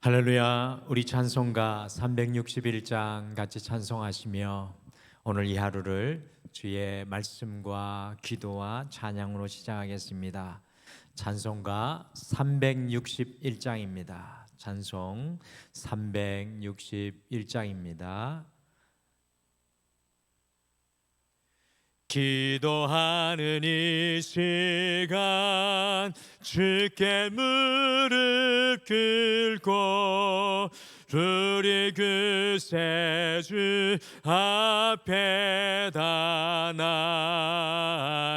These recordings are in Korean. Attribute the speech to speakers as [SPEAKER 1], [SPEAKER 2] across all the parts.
[SPEAKER 1] 할렐루야. 우리 찬송가 361장 같이 찬송하시며 오늘 이 하루를 주의 말씀과 기도와 찬양으로 시작하겠습니다. 찬송가 361장입니다. 찬송 361장입니다. 기도하는 이 시간 주께 무릎 꿇고 우리 그새 주 앞에 다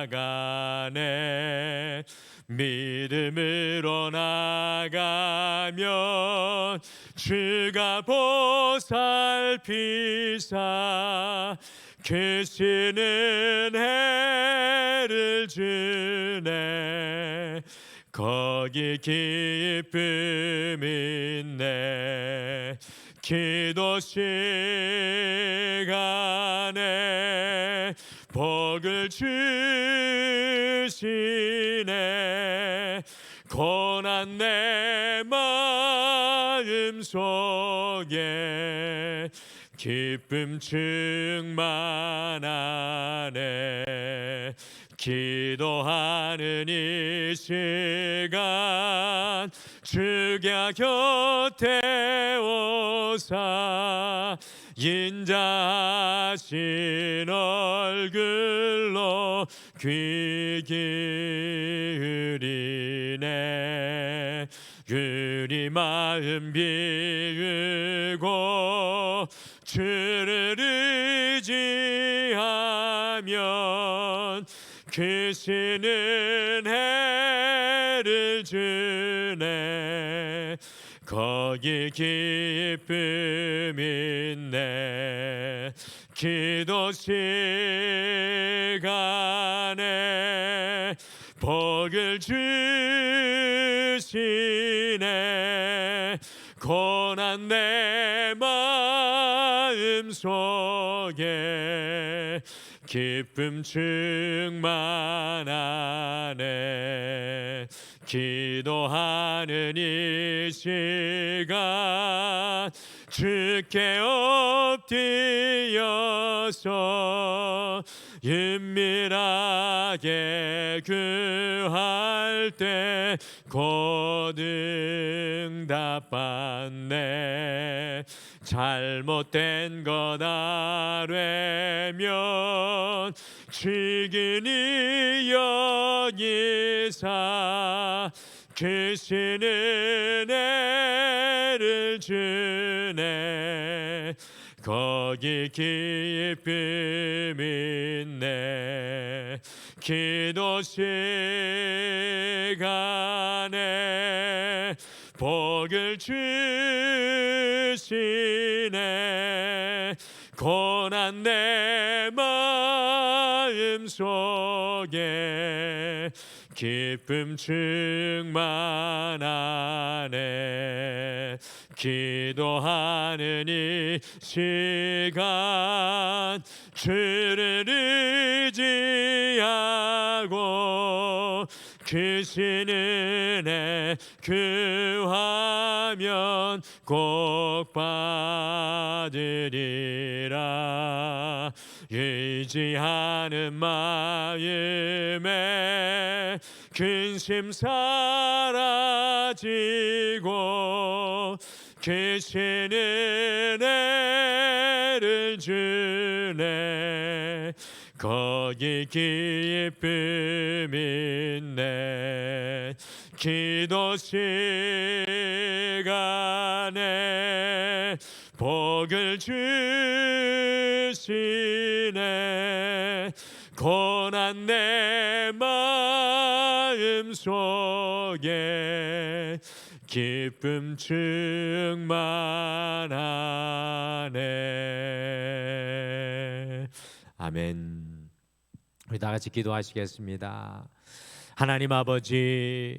[SPEAKER 1] 나아가네. 믿음으로 나가면 주가 보살피사 크시는 해를 주네. 거기 기쁨 있네. 기도 시간에 복을 주시네. 고난 내 마음 속에 기쁨 충만하네. 기도하는 이 시간 주가 곁에 오사 인자하신 얼굴로 귀 기울이네. 우리 마음 비우고 주를 의지하면 크시는 해를 주네. 거기 기쁨 있네. 기도 시간에 복을 주시네. 고난 내 마음 속에 기쁨 충만하네. 기도하는 이 시간 주께 엎드려서 은밀하게 구할 때 곧 응답받네. 잘못된 것 아뢰면 지근히 여기사 크시는 애를 주네. 거기 기쁨 있네. 기도 시간에 복을 주시네. 고난 내 마음 속에 기쁨 충만하네. 기도하는 이 시간 주를 의지하고 크시는 애 구하면 꼭 받으리라. 의지하는 마음에 근심 사라지고 크시는 애를 주네. 거기 기쁨 있네. 기도 시간에 복을 주시네. 고난 내 마음 속에 기쁨 충만하네. 아멘. 우리 다 같이 기도하시겠습니다. 하나님 아버지,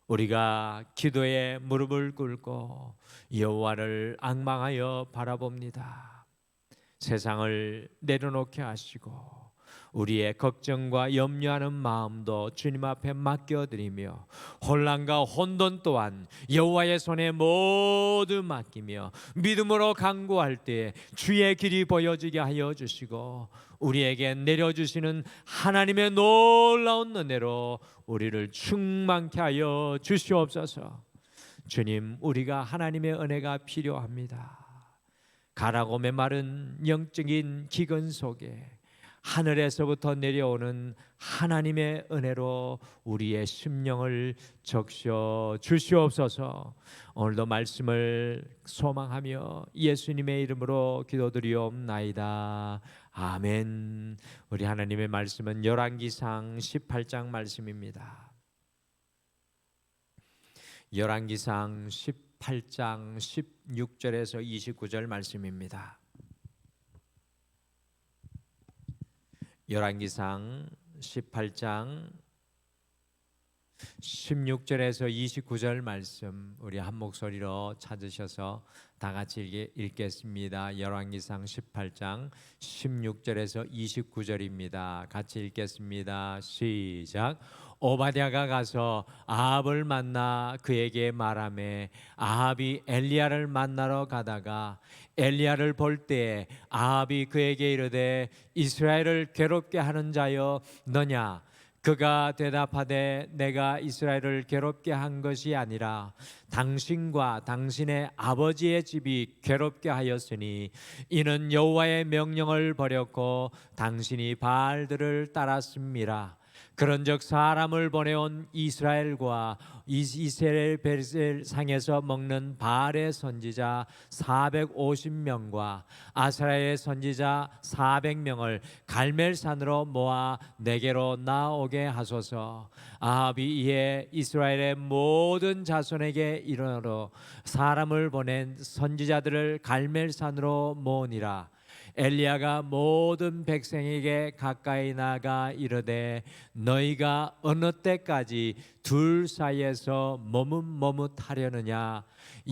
[SPEAKER 1] 우리가 기도에 무릎을 꿇고 여호와를 앙망하여 바라봅니다. 세상을 내려놓게 하시고 우리의 걱정과 염려하는 마음도 주님 앞에 맡겨드리며 혼란과 혼돈 또한 여호와의 손에 모두 맡기며 믿음으로 간구할 때 주의 길이 보여지게 하여 주시고 우리에게 내려주시는 하나님의 놀라운 은혜로 우리를 충만케 하여 주시옵소서. 주님, 우리가 하나님의 은혜가 필요합니다. 가라고 메마른 영적인 기근 속에 하늘에서부터 내려오는 하나님의 은혜로 우리의 심령을 적셔 주시옵소서. 오늘도 말씀을 소망하며 예수님의 이름으로 기도드리옵나이다. 아멘. 우리 하나님의 말씀은 열왕기상 18장 말씀입니다. 열왕기상 18장 16절에서 29절 말씀입니다. 열왕기상 18장 16절에서 29절 말씀 우리 한 목소리로 찾으셔서 다 같이 읽겠습니다. 열왕기상 18장 16절에서 29절입니다. 같이 읽겠습니다. 시작. 오바댜가 가서 아합을 만나 그에게 말하매 아합이 엘리야를 만나러 가다가 엘리야를 볼 때에 아합이 그에게 이르되 이스라엘을 괴롭게 하는 자여 너냐? 그가 대답하되 내가 이스라엘을 괴롭게 한 것이 아니라 당신과 당신의 아버지의 집이 괴롭게 하였으니 이는 여호와의 명령을 버렸고 당신이 바알들을 따랐음이라. 그런즉 사람을 보내온 이스라엘과 이스라엘 베델상에서 먹는 바알의 선지자 450명과 아스라엘의 선지자 400명을 갈멜산으로 모아 내게로 나오게 하소서. 아합이 이에 이스라엘의 모든 자손에게 이르러 사람을 보낸 선지자들을 갈멜산으로 모으니라. 엘리야가 모든 백성에게 가까이 나가 이르되 너희가 어느 때까지 둘 사이에서 머뭇머뭇하려느냐?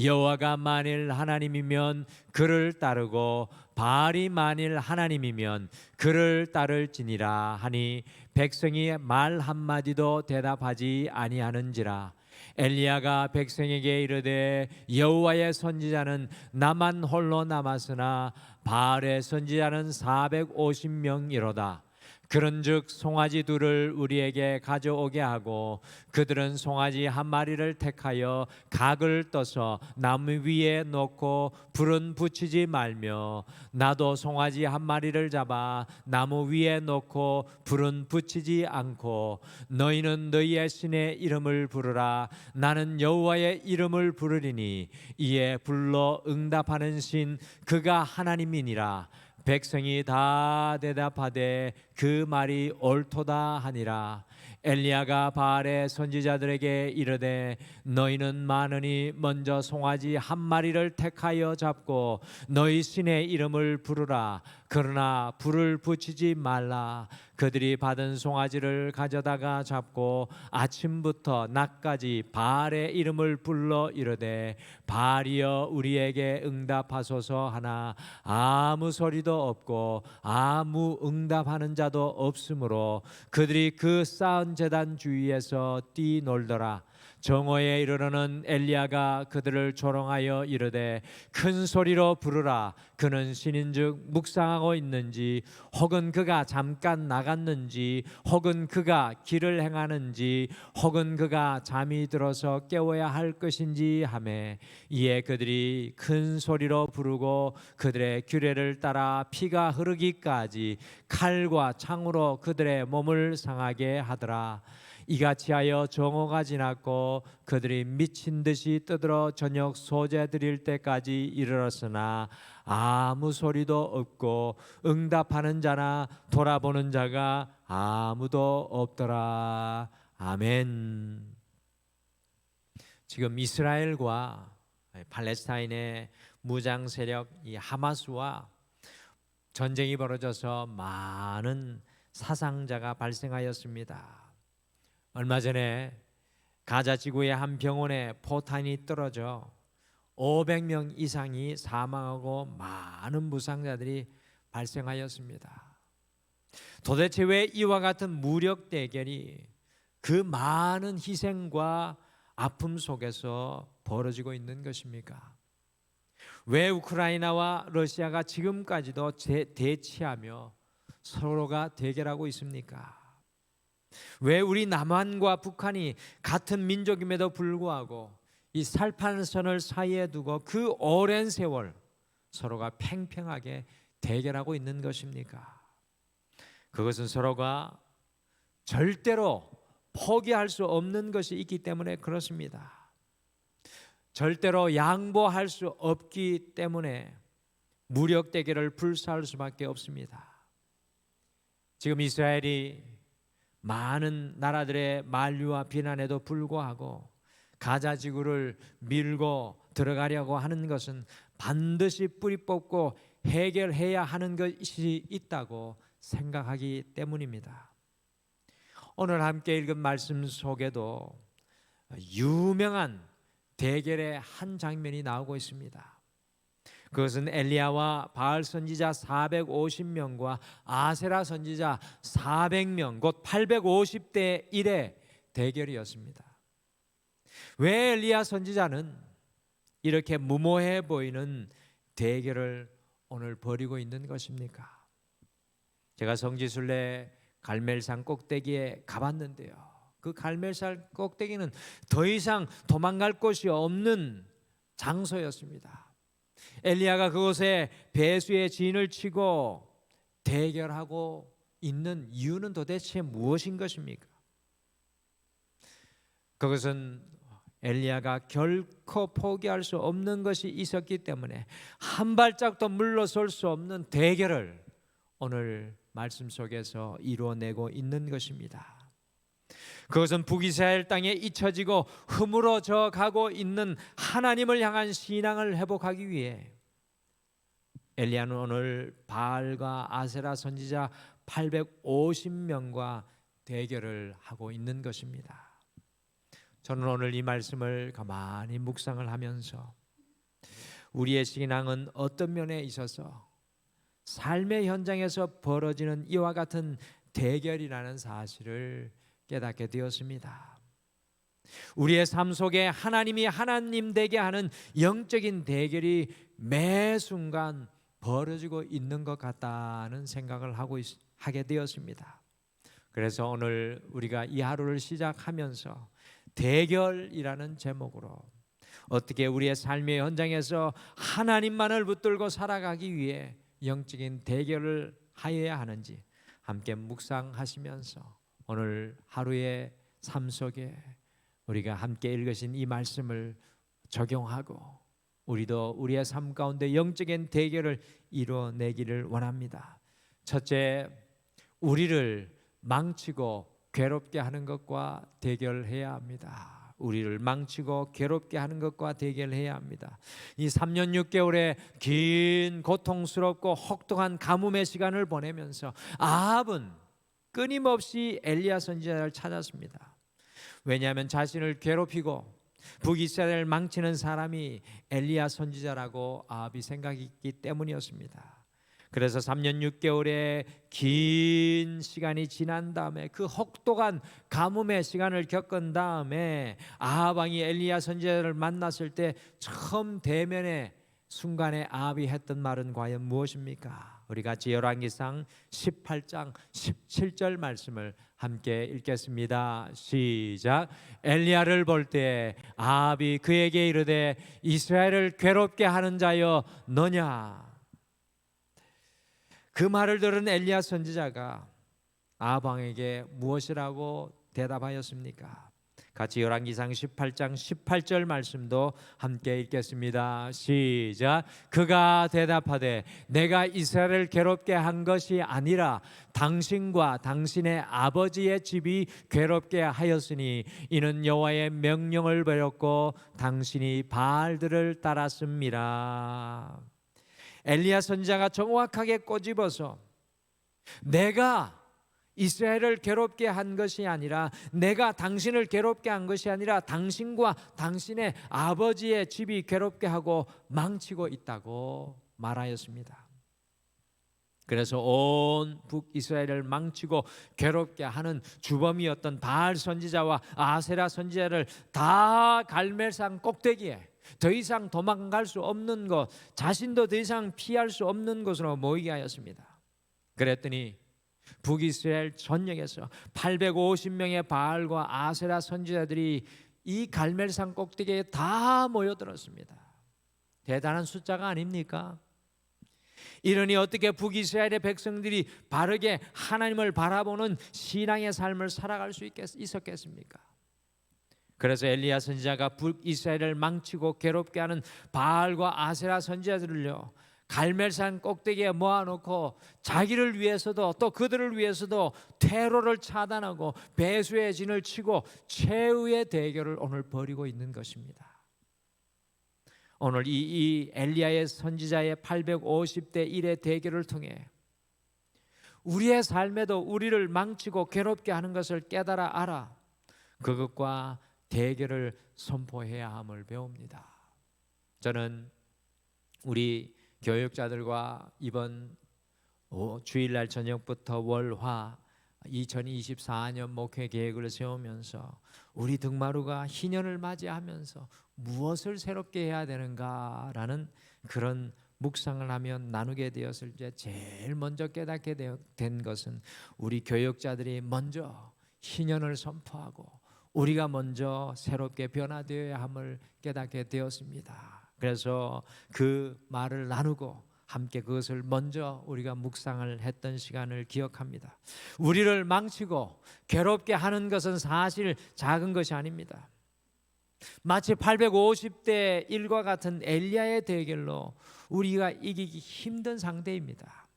[SPEAKER 1] 여호와가 만일 하나님이면 그를 따르고 바알이 만일 하나님이면 그를 따를지니라 하니 백성이 말 한마디도 대답하지 아니하는지라. 엘리야가 백성에게 이르되 여호와의 선지자는 나만 홀로 남았으나 바알의 선지자는 450명이로다. 그런즉 송아지 둘을 우리에게 가져오게 하고 그들은 송아지 한 마리를 택하여 각을 떠서 나무 위에 놓고 불은 붙이지 말며 나도 송아지 한 마리를 잡아 나무 위에 놓고 불은 붙이지 않고 너희는 너희의 신의 이름을 부르라. 나는 여호와의 이름을 부르리니 이에 불러 응답하는 신 그가 하나님이니라. 백성이 다 대답하되 그 말이 옳도다 하니라. 엘리야가 바알의 선지자들에게 이르되 너희는 많으니 먼저 송아지 한 마리를 택하여 잡고 너희 신의 이름을 부르라. 그러나 불을 붙이지 말라. 그들이 받은 송아지를 가져다가 잡고 아침부터 낮까지 바알의 이름을 불러 이르되 바알이여 우리에게 응답하소서 하나 아무 소리도 없고 아무 응답하는 자도 없으므로 그들이 그 쌓은 제단 주위에서 뛰놀더라. 정오에 이르러는 엘리야가 그들을 조롱하여 이르되 큰 소리로 부르라. 그는 신인즉 묵상하고 있는지 혹은 그가 잠깐 나갔는지 혹은 그가 길을 행하는지 혹은 그가 잠이 들어서 깨워야 할 것인지 하매 이에 그들이 큰 소리로 부르고 그들의 규례를 따라 피가 흐르기까지 칼과 창으로 그들의 몸을 상하게 하더라. 이같이 하여 정오가 지났고 그들이 미친 듯이 떠들어 저녁 소재 드릴 때까지 이르렀으나 아무 소리도 없고 응답하는 자나 돌아보는 자가 아무도 없더라. 아멘. 지금 이스라엘과 팔레스타인의 무장 세력 이 하마스와 전쟁이 벌어져서 많은 사상자가 발생하였습니다. 얼마 전에 가자 지구의 한 병원에 포탄이 떨어져 500명 이상이 사망하고 많은 부상자들이 발생하였습니다. 도대체 왜 이와 같은 무력 대결이 그 많은 희생과 아픔 속에서 벌어지고 있는 것입니까? 왜 우크라이나와 러시아가 지금까지도 대치하며 서로가 대결하고 있습니까? 왜 우리 남한과 북한이 같은 민족임에도 불구하고 이 살판선을 사이에 두고 그 오랜 세월 서로가 팽팽하게 대결하고 있는 것입니까? 그것은 서로가 절대로 포기할 수 없는 것이 있기 때문에 그렇습니다. 절대로 양보할 수 없기 때문에 무력 대결을 불사할 수밖에 없습니다. 지금 이스라엘이 많은 나라들의 만류와 비난에도 불구하고 가자 지구를 밀고 들어가려고 하는 것은 반드시 뿌리 뽑고 해결해야 하는 것이 있다고 생각하기 때문입니다. 오늘 함께 읽은 말씀 속에도 유명한 대결의 한 장면이 나오고 있습니다. 그것은 엘리야와 바알 선지자 450명과 아세라 선지자 400명, 곧 850대 1의 대결이었습니다. 왜 엘리야 선지자는 이렇게 무모해 보이는 대결을 오늘 벌이고 있는 것입니까? 제가 성지순례 갈멜산 꼭대기에 가봤는데요, 그 갈멜산 꼭대기는 더 이상 도망갈 곳이 없는 장소였습니다. 엘리야가 그곳에 배수의 진을 치고 대결하고 있는 이유는 도대체 무엇인 것입니까? 그것은 엘리야가 결코 포기할 수 없는 것이 있었기 때문에 한 발짝도 물러설 수 없는 대결을 오늘 말씀 속에서 이루어내고 있는 것입니다. 그것은 북이스라엘 땅에 잊혀지고 허물어져 가고 있는 하나님을 향한 신앙을 회복하기 위해 엘리야는 오늘 바알과 아세라 선지자 850명과 대결을 하고 있는 것입니다. 저는 오늘 이 말씀을 가만히 묵상을 하면서 우리의 신앙은 어떤 면에 있어서 삶의 현장에서 벌어지는 이와 같은 대결이라는 사실을 깨닫게 되었습니다. 우리의 삶 속에 하나님이 하나님 되게 하는 영적인 대결이 매 순간 벌어지고 있는 것 같다는 생각을 하게 되었습니다. 그래서 오늘 우리가 이 하루를 시작하면서 대결이라는 제목으로 어떻게 우리의 삶의 현장에서 하나님만을 붙들고 살아가기 위해 영적인 대결을 하여야 하는지 함께 묵상하시면서 오늘 하루의 삶 속에 우리가 함께 읽으신 이 말씀을 적용하고 우리도 우리의 삶 가운데 영적인 대결을 이뤄내기를 원합니다. 첫째, 우리를 망치고 괴롭게 하는 것과 대결해야 합니다. 우리를 망치고 괴롭게 하는 것과 대결해야 합니다. 이 3년 6개월의 긴 고통스럽고 혹독한 가뭄의 시간을 보내면서 아합은 끊임없이 엘리야 선지자를 찾았습니다. 왜냐하면 자신을 괴롭히고 북이스라엘을 망치는 사람이 엘리야 선지자라고 아합이 생각했기 때문이었습니다. 그래서 3년 6개월의 긴 시간이 지난 다음에 그 혹독한 가뭄의 시간을 겪은 다음에 아합 왕이 엘리야 선지자를 만났을 때 처음 대면의 순간에 아합이 했던 말은 과연 무엇입니까? 우리 같이 열왕기상 18장 17절 말씀을 함께 읽겠습니다. 시작. 엘리야를 볼 때 아합이 그에게 이르되 이스라엘을 괴롭게 하는 자여 너냐? 그 말을 들은 엘리야 선지자가 아합 왕에게 무엇이라고 대답하였습니까? 같이 열왕기상 18장 18절 말씀도 함께 읽겠습니다. 시작. 그가 대답하되 내가 이스라엘을 괴롭게 한 것이 아니라 당신과 당신의 아버지의 집이 괴롭게 하였으니 이는 여호와의 명령을 버렸고 당신이 바알들을 따랐습니다. 엘리야 선지자가 정확하게 꼬집어서 내가 이스라엘을 괴롭게 한 것이 아니라 내가 당신을 괴롭게 한 것이 아니라 당신과 당신의 아버지의 집이 괴롭게 하고 망치고 있다고 말하였습니다. 그래서 온 북이스라엘을 망치고 괴롭게 하는 주범이었던 바알 선지자와 아세라 선지자를 다 갈멜산 꼭대기에 더 이상 도망갈 수 없는 곳, 자신도 더 이상 피할 수 없는 곳으로 모이게 하였습니다. 그랬더니 북이스라엘 전역에서 850명의 바알과 아세라 선지자들이 이 갈멜산 꼭대기에 다 모여들었습니다. 대단한 숫자가 아닙니까? 이러니 어떻게 북이스라엘의 백성들이 바르게 하나님을 바라보는 신앙의 삶을 살아갈 수 있었겠습니까? 그래서 엘리야 선지자가 북이스라엘을 망치고 괴롭게 하는 바알과 아세라 선지자들을요, 갈멜산 꼭대기에 모아놓고 자기를 위해서도 또 그들을 위해서도 테러를 차단하고 배수의 진을 치고 최후의 대결을 오늘 벌이고 있는 것입니다. 오늘 이 엘리야의 선지자의 850대 1의 대결을 통해 우리의 삶에도 우리를 망치고 괴롭게 하는 것을 깨달아 알아 그것과 대결을 선포해야 함을 배웁니다. 저는 우리 교육자들과 이번 주일날 저녁부터 월화 2024년 목회 계획을 세우면서 우리 등마루가 희년을 맞이하면서 무엇을 새롭게 해야 되는가라는 그런 묵상을 하면 나누게 되었을 때 제일 먼저 깨닫게 된 것은 우리 교육자들이 먼저 희년을 선포하고 우리가 먼저 새롭게 변화되어야 함을 깨닫게 되었습니다. 그래서 그 말을 나누고 함께 그것을 먼저 우리가 묵상을 했던 시간을 기억합니다. 우리를 망치고 괴롭게 하는 것은 사실 작은 것이 아닙니다. 마치 850대 1과 같은 엘리야의 대결로 우리가 이기기 힘든 상대입니다.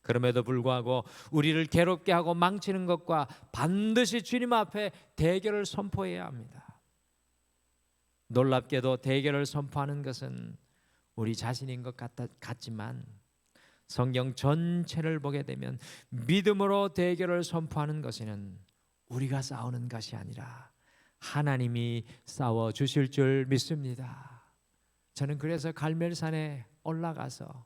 [SPEAKER 1] 그럼에도 불구하고 우리를 괴롭게 하고 망치는 것과 반드시 주님 앞에 대결을 선포해야 합니다. 놀랍게도 대결을 선포하는 것은 우리 자신인 것 같지만 성경 전체를 보게 되면 믿음으로 대결을 선포하는 것에는 우리가 싸우는 것이 아니라 하나님이 싸워 주실 줄 믿습니다. 저는 그래서 갈멜산에 올라가서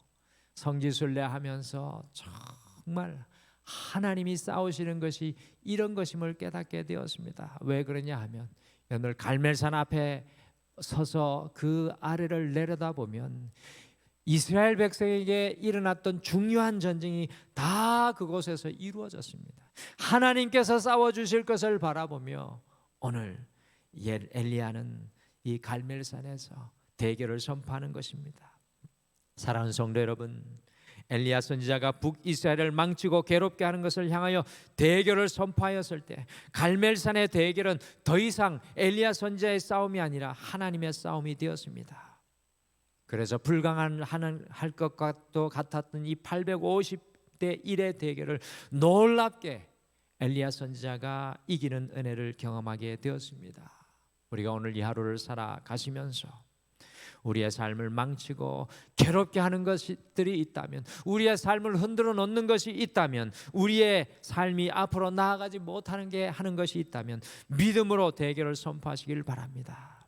[SPEAKER 1] 성지순례하면서 정말 하나님이 싸우시는 것이 이런 것임을 깨닫게 되었습니다. 왜 그러냐 하면 오늘 갈멜산 앞에 서서 그 아래를 내려다보면 이스라엘 백성에게 일어났던 중요한 전쟁이 다 그곳에서 이루어졌습니다. 하나님께서 싸워주실 것을 바라보며 오늘 엘리야는 이 갈멜산에서 대결을 선포하는 것입니다. 사랑하는 성도 여러분, 엘리야 선지자가 북이스라엘을 망치고 괴롭게 하는 것을 향하여 대결을 선포하였을 때 갈멜산의 대결은 더 이상 엘리야 선지자의 싸움이 아니라 하나님의 싸움이 되었습니다. 그래서 불가능할 것과도 같았던 이 850대 1의 대결을 놀랍게 엘리야 선지자가 이기는 은혜를 경험하게 되었습니다. 우리가 오늘 이 하루를 살아가시면서 우리의 삶을 망치고 괴롭게 하는 것들이 있다면, 우리의 삶을 흔들어 놓는 것이 있다면, 우리의 삶이 앞으로 나아가지 못하는 게 하는 것이 있다면 믿음으로 대결을 선포하시길 바랍니다.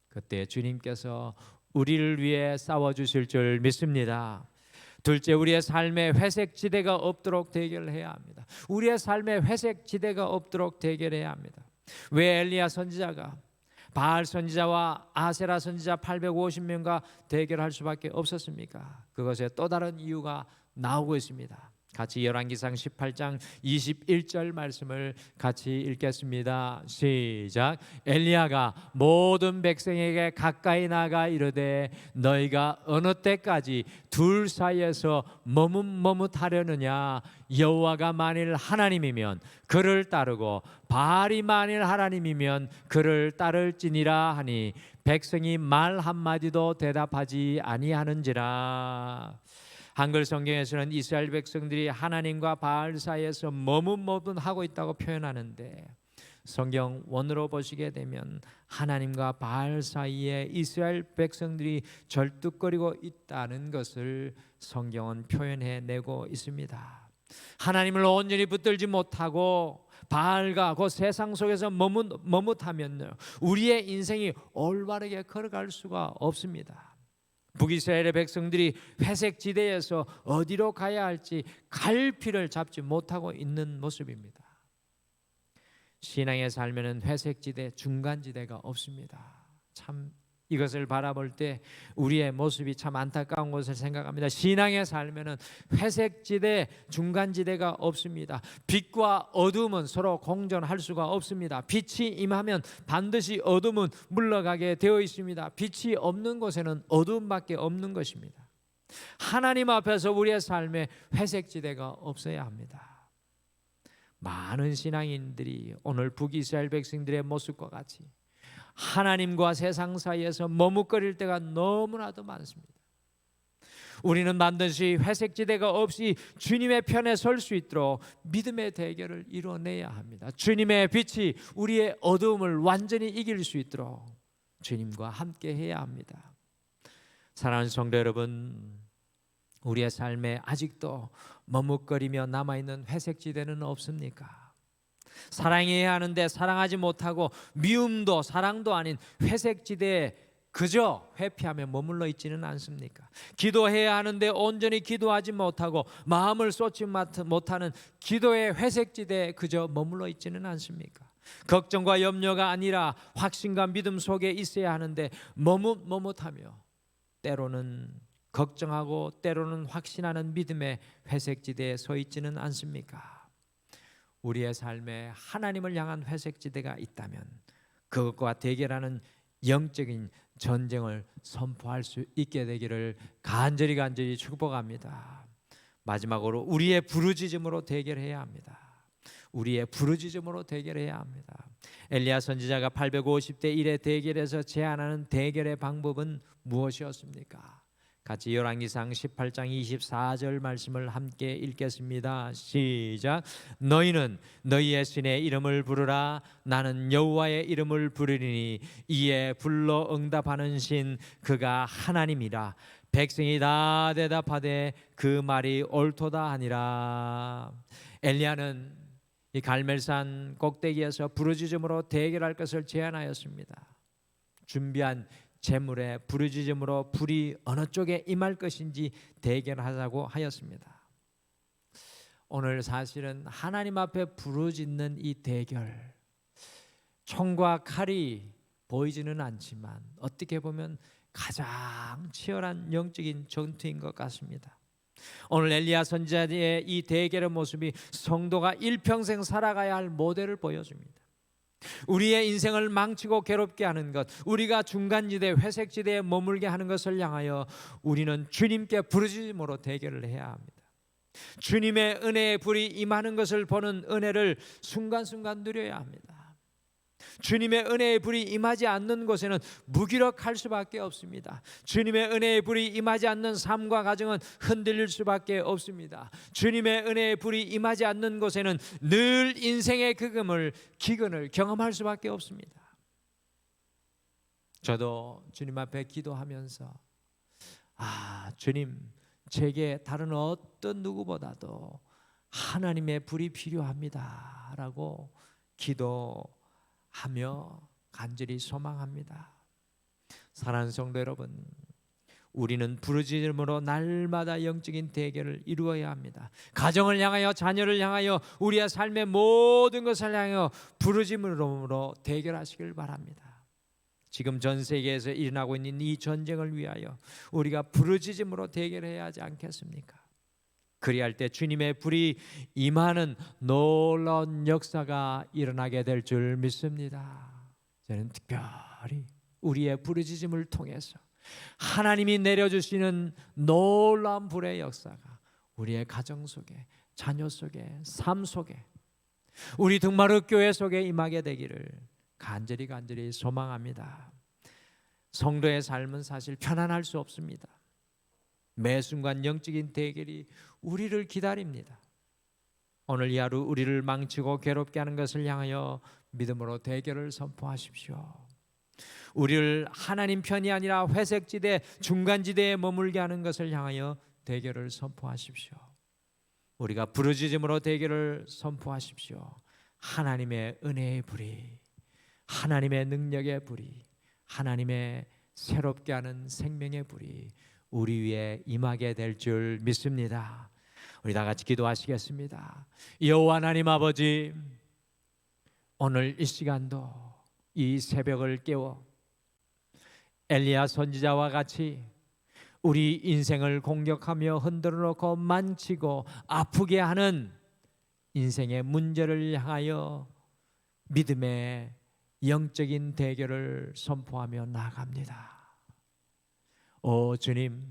[SPEAKER 1] 그때 주님께서 우리를 위해 싸워주실 줄 믿습니다. 둘째, 우리의 삶에 회색 지대가 없도록 대결해야 합니다. 우리의 삶에 회색 지대가 없도록 대결해야 합니다. 왜 엘리야 선지자가 바알 선지자와 아세라 선지자 850명과 대결할 수밖에 없었습니까? 그것에 또 다른 이유가 나오고 있습니다. 같이 열왕기상 18장 21절 말씀을 같이 읽겠습니다. 시작. 엘리야가 모든 백성에게 가까이 나가 이르되 너희가 어느 때까지 둘 사이에서 머뭇머뭇하려느냐? 여호와가 만일 하나님이면 그를 따르고 바알이 만일 하나님이면 그를 따를지니라 하니 백성이 말 한마디도 대답하지 아니하는지라. 한글 성경에서는 이스라엘 백성들이 하나님과 바알 사이에서 머뭇머뭇하고 있다고 표현하는데 성경 원어로 보시게 되면 하나님과 바알 사이에 이스라엘 백성들이 절뚝거리고 있다는 것을 성경은 표현해내고 있습니다. 하나님을 온전히 붙들지 못하고 바알과 그 세상 속에서 머뭇하면요, 우리의 인생이 올바르게 걸어갈 수가 없습니다. 북이스라엘의 백성들이 회색 지대에서 어디로 가야 할지 갈피를 잡지 못하고 있는 모습입니다. 신앙의 삶에는 회색 지대, 중간 지대가 없습니다. 참 이것을 바라볼 때 우리의 모습이 참 안타까운 것을 생각합니다. 신앙의 삶에는 회색지대, 중간지대가 없습니다. 빛과 어둠은 서로 공존할 수가 없습니다. 빛이 임하면 반드시 어둠은 물러가게 되어 있습니다. 빛이 없는 곳에는 어둠밖에 없는 것입니다. 하나님 앞에서 우리의 삶에 회색지대가 없어야 합니다. 많은 신앙인들이 오늘 북이스라엘 백성들의 모습과 같이 하나님과 세상 사이에서 머뭇거릴 때가 너무나도 많습니다. 우리는 반드시 회색지대가 없이 주님의 편에 설 수 있도록 믿음의 대결을 이뤄내야 합니다. 주님의 빛이 우리의 어두움을 완전히 이길 수 있도록 주님과 함께 해야 합니다. 사랑하는 성도 여러분, 우리의 삶에 아직도 머뭇거리며 남아있는 회색지대는 없습니까? 사랑해야 하는데 사랑하지 못하고 미움도 사랑도 아닌 회색지대에 그저 회피하며 머물러 있지는 않습니까? 기도해야 하는데 온전히 기도하지 못하고 마음을 쏟지 못하는 기도의 회색지대에 그저 머물러 있지는 않습니까? 걱정과 염려가 아니라 확신과 믿음 속에 있어야 하는데 머뭇하며 때로는 걱정하고 때로는 확신하는 믿음의 회색지대에 서 있지는 않습니까? 우리의 삶에 하나님을 향한 회색지대가 있다면 그것과 대결하는 영적인 전쟁을 선포할 수 있게 되기를 간절히 축복합니다. 마지막으로 우리의 부르짖음으로 대결해야 합니다. 우리의 부르짖음으로 대결해야 합니다. 엘리야 선지자가 850대 1의 대결에서 제안하는 대결의 방법은 무엇이었습니까? 같이 열왕기상 18장 24절 말씀을 함께 읽겠습니다. 시작. 너희는 너희의 신의 이름을 부르라. 나는 여호와의 이름을 부르리니 이에 불러 응답하는 신 그가 하나님이라. 백성이 다 대답하되 그 말이 옳도다 하니라. 엘리야는 이 갈멜산 꼭대기에서 부르짖음으로 대결할 것을 제안하였습니다. 준비한 재물에 부르짖음으로 불이 어느 쪽에 임할 것인지 대결하자고 하였습니다. 오늘 사실은 하나님 앞에 부르짖는 이 대결, 총과 칼이 보이지는 않지만 어떻게 보면 가장 치열한 영적인 전투인 것 같습니다. 오늘 엘리야 선지자의 이 대결의 모습이 성도가 일평생 살아가야 할 모델을 보여줍니다. 우리의 인생을 망치고 괴롭게 하는 것, 우리가 중간지대, 회색지대에 머물게 하는 것을 향하여 우리는 주님께 부르짖음으로 대결을 해야 합니다. 주님의 은혜의 불이 임하는 것을 보는 은혜를 순간순간 누려야 합니다. 주님의 은혜의 불이 임하지 않는 곳에는 무기력할 수밖에 없습니다. 주님의 은혜의 불이 임하지 않는 삶과 가정은 흔들릴 수밖에 없습니다. 주님의 은혜의 불이 임하지 않는 곳에는 늘 인생의 기근을 경험할 수밖에 없습니다. 저도 주님 앞에 기도하면서 주님, 제게 다른 어떤 누구보다도 하나님의 불이 필요합니다 라고 기도하며 간절히 소망합니다. 사랑하는 성도 여러분, 우리는 부르짖음으로 날마다 영적인 대결을 이루어야 합니다. 가정을 향하여, 자녀를 향하여, 우리의 삶의 모든 것을 향하여 부르짖음으로 대결하시길 바랍니다. 지금 전 세계에서 일어나고 있는 이 전쟁을 위하여 우리가 부르짖음으로 대결해야 하지 않겠습니까? 그리할 때 주님의 불이 임하는 놀라운 역사가 일어나게 될 줄 믿습니다. 저는 특별히 우리의 부르짖음을 통해서 하나님이 내려주시는 놀라운 불의 역사가 우리의 가정 속에, 자녀 속에, 삶 속에, 우리 등마루 교회 속에 임하게 되기를 간절히 소망합니다. 성도의 삶은 사실 편안할 수 없습니다. 매 순간 영적인 대결이 우리를 기다립니다. 오늘 이 하루 우리를 망치고 괴롭게 하는 것을 향하여 믿음으로 대결을 선포하십시오. 우리를 하나님 편이 아니라 회색지대, 중간지대에 머물게 하는 것을 향하여 대결을 선포하십시오. 우리가 부르짖음으로 대결을 선포하십시오. 하나님의 은혜의 불이, 하나님의 능력의 불이, 하나님의 새롭게 하는 생명의 불이 우리 위에 임하게 될 줄 믿습니다. 우리 다 같이 기도하시겠습니다. 여호와 하나님 아버지, 오늘 이 시간도 이 새벽을 깨워 엘리야 선지자와 같이 우리 인생을 공격하며 흔들어 놓고 만지고 아프게 하는 인생의 문제를 향하여 믿음의 영적인 대결을 선포하며 나아갑니다. 오 주님,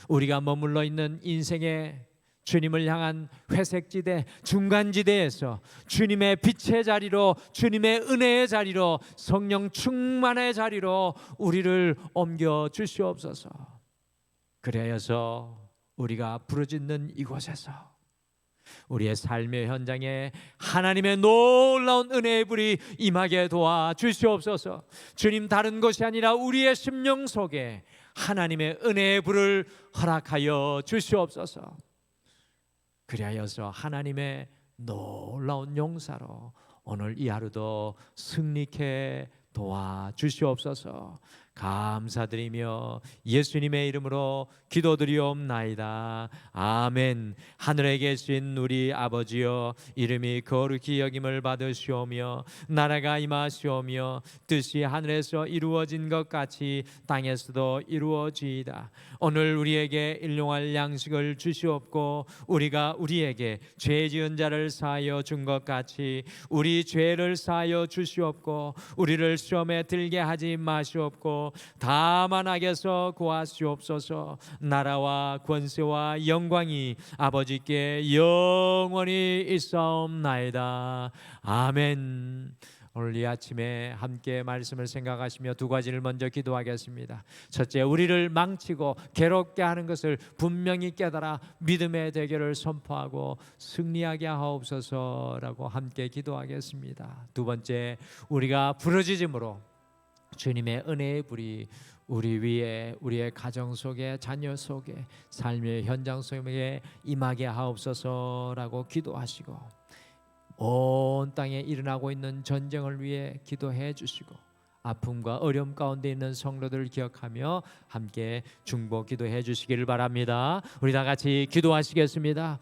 [SPEAKER 1] 우리가 머물러 있는 인생의 주님을 향한 회색지대, 중간지대에서 주님의 빛의 자리로, 주님의 은혜의 자리로, 성령 충만의 자리로 우리를 옮겨 주시옵소서. 그래서 우리가 부르짖는 이곳에서 우리의 삶의 현장에 하나님의 놀라운 은혜의 불이 임하게 도와 주시옵소서. 주님, 다른 것이 아니라 우리의 심령 속에 하나님의 은혜의 불을 허락하여 주시옵소서. 그리하여서 하나님의 놀라운 용사로 오늘 이 하루도 승리케 도와주시옵소서. 감사드리며 예수님의 이름으로 기도드리옵나이다. 아멘. 하늘에 계신 우리 아버지여, 이름이 거룩히 여김을 받으시오며 나라가 임하시오며 뜻이 하늘에서 이루어진 것 같이 땅에서도 이루어지이다. 오늘 우리에게 일용할 양식을 주시옵고 우리가 우리에게 죄 지은 자를 사하여 준 것 같이 우리 죄를 사하여 주시옵고 우리를 시험에 들게 하지 마시옵고 다만 악에서 구하시옵소서. 나라와 권세와 영광이 아버지께 영원히 있사옵나이다. 아멘. 오늘 이 아침에 함께 말씀을 생각하시며 두 가지를 먼저 기도하겠습니다. 첫째, 우리를 망치고 괴롭게 하는 것을 분명히 깨달아 믿음의 대결을 선포하고 승리하게 하옵소서라고 함께 기도하겠습니다. 두 번째, 우리가 부르짖음으로 주님의 은혜의 불이 우리 위에, 우리의 가정 속에, 자녀 속에, 삶의 현장 속에 임하게 하옵소서라고 기도하시고 온 땅에 일어나고 있는 전쟁을 위해 기도해 주시고 아픔과 어려움 가운데 있는 성도들을 기억하며 함께 중보 기도해 주시기를 바랍니다. 우리 다 같이 기도하시겠습니다.